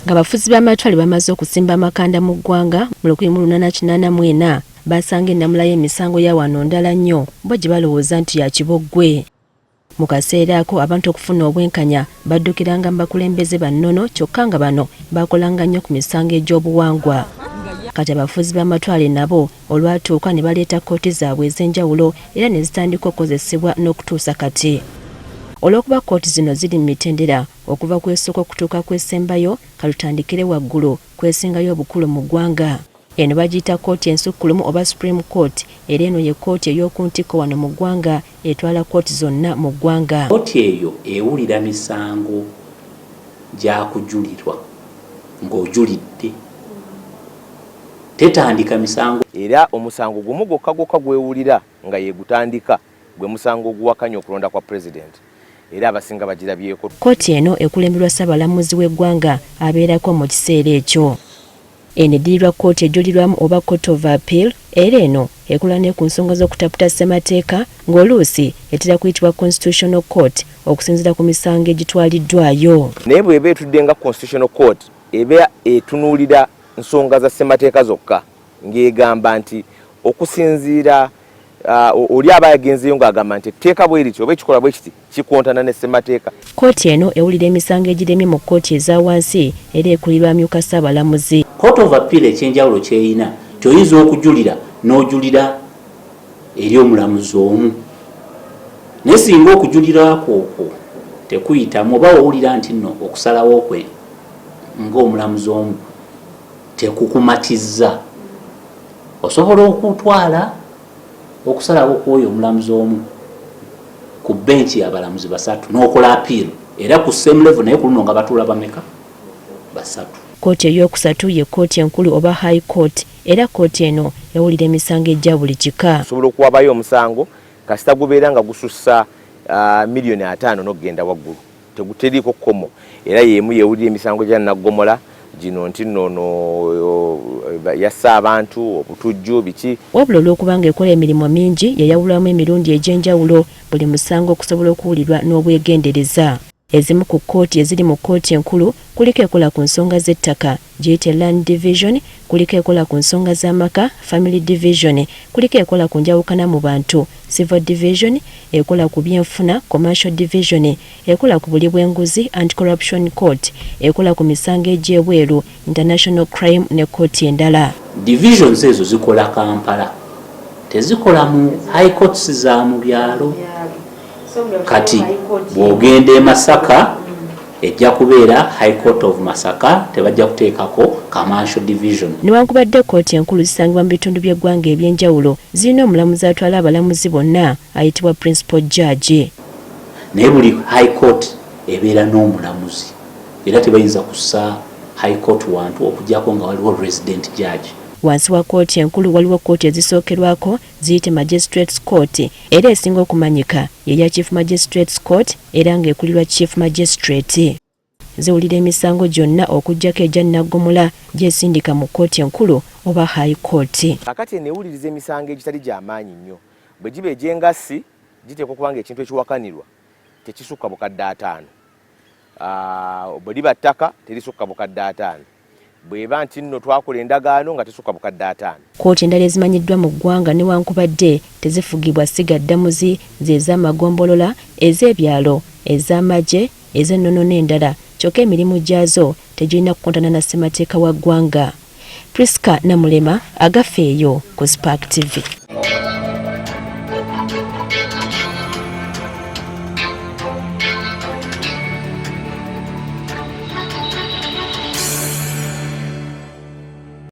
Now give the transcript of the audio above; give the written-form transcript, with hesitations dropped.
Ng'abafuzi b'amatwale bamaze okusimba amakanda mu ggwanga mu 1884 basanga ennamula y'emisango ya wano ndala nnyo bo gye balowooza nti ya kiboggwe. Mu kaseera ako abantu okufuna obwenkanya baddukiranga mu bakulembeze bannono kyokka nga bano bakolanga nnyo ku misango egy'obuwangwa. Kati abafuzi b'amatwale nabo olwatuuka ne baleeta kkooti zaabwe ez'enjawulo era ne zitandika okukozesebwa n'okutuusa kati. Olw'okuba kkooti zino ziri mu mitendera okuva kw'esooka okutuuka kw'esembayo kalutandikire waggulu kwesingayo obukulu mu ggwanga. Eno bagiyita kkooti ensukkulumu oba Supreme Court era eno ye kkooti ey'oku ntikko wano mu ggwanga etwala kkooti zonna mu ggwanga. Kkooti eyo ewulira misango gya kujulirwa ng'ojulidde. Tetandika misango era omusango gumu gwokka gwewulira nga ye gutandika gwe musango oguwakanya okulonda kwa president era abasinga bagirabyeko. Kkooti eno ekulembelwa Ssaabalamuzi w'eggwanga abeerako mu kiseera ekyo. Eno eddirirwa kkooti ejulirwamu oba Court of Appeal era eno ekola ne ku nsonga z'okutaputa ssemateeka ng'oluusi etera kuyitibwa Constitutional Court okusinziira ku misango egitwaliddwayo. Naye bw'eba etudde nga Constitutional Court eba etunuulira nsonga za ssemateeka zokka ng'egamba nti okusinziira oli aba yagenzeyo ng'agamba nti etteeka bwe lityo oba ekikola bwe kiti kikontana ne ssemateeka. Kkooti eno ewulira emisango egiremye mu kkooti eza wansi era ekulirwa amyuka Ssaabalamuzi. Court of Appeal ekyenjawulo kyeyina kyoyinza okujulira n'ojulira eri omulamuzi omu. Naye singa okujulira okwo tekuyitamu oba owulira nti nno okusalawo kwe ng'omulamuzi omu tekukumatizza, osobola okutwala okusalawo kw'oyo omulamuzi omu ku benchi y'abalamuzi basatu n'okola appeal era ku same level naye ku luno nga batuula bameka basatu. Kkooti ey'okusatu ye kkooti enkulu oba High Court era kkooti eno ewulira emisango egya buli kika. Osobola okuwabayo omusango kasita gubeera nga gusussa miliyoni 5 n'okugenda waggulu teguteriiko kkomo era yeemu yeewulira emisango gya naggomola gino nti nno yassa abantu obutujju biki. Wabula olw'okuba ng'ekola emirimu mingi yayawulamu emirundi egy'enjawulo buli musango okusobola okuwulirwa n'obwegendereza. Ezimu ku kkooti eziri mu kkooti enkulu kuliko ekola ku nsonga z'ettaka giyite Land Division, kuliko ekola ku nsonga z'amaka Family Division, kuliko ekola ku njawukana mu bantu Civil Division, ekola ku byenfuna Commercial Division, ekola ku buli bw'enguzi Anti-Corruption Court, ekola ku misango egy'ebweru International Crime ne kkooti endala. Divisions ezo zikola Kampala, tezikola mu High Courts za mu byalo. Kati bw'ogenda e Masaka ejja kubeera High Court of Masaka, tebajja kuteekako Commercial Division. Newankubadde kkooti enkulu zisangibwa mu bitundu by'eggwanga eby'enjawulo zirina omulamuzi atwala abalamuzi bonna ayitibwa Principal Judge. Naye buli High Court ebeera n'omulamuzi era tebayinza kussa High Court wantu okugyako nga waliwo Resident Judge. Wansi wa kkooti enkulu waliwo kkooti ezisookerwako ziyite Magistrates Court era esinga okumanyika yeya Chief Magistrates Court era ng'ekulirwa Chief Magistrate. Ziwulira emisango gyonna okuggyako egya naggomola gyesindika mu kkooti enkulu oba High Court. Kakati enewuliriza emisango egitali gy'amaanyi nnyo bwe giba egy'engassi giteekwa okuba nga ekintu ekiwakanirwa tekisukka bukadde 5. Bwe liba ttaka terisukka bukadde 5. Bweba nti nno twakola endagaano nga tesukka bukadde 5. Kkooti endala ezimanyiddwa mu ggwanga newankubadde tezifugibwa sigaddamuzi z'ez'amagombolola, ez'ebyalo, ez'amagye, ez'ennono n'endala kyokka emirimu gyazo tegirina kukontana na ssemateeka wa ggwanga. Priska Namulema agafeeyo ku Spark TV.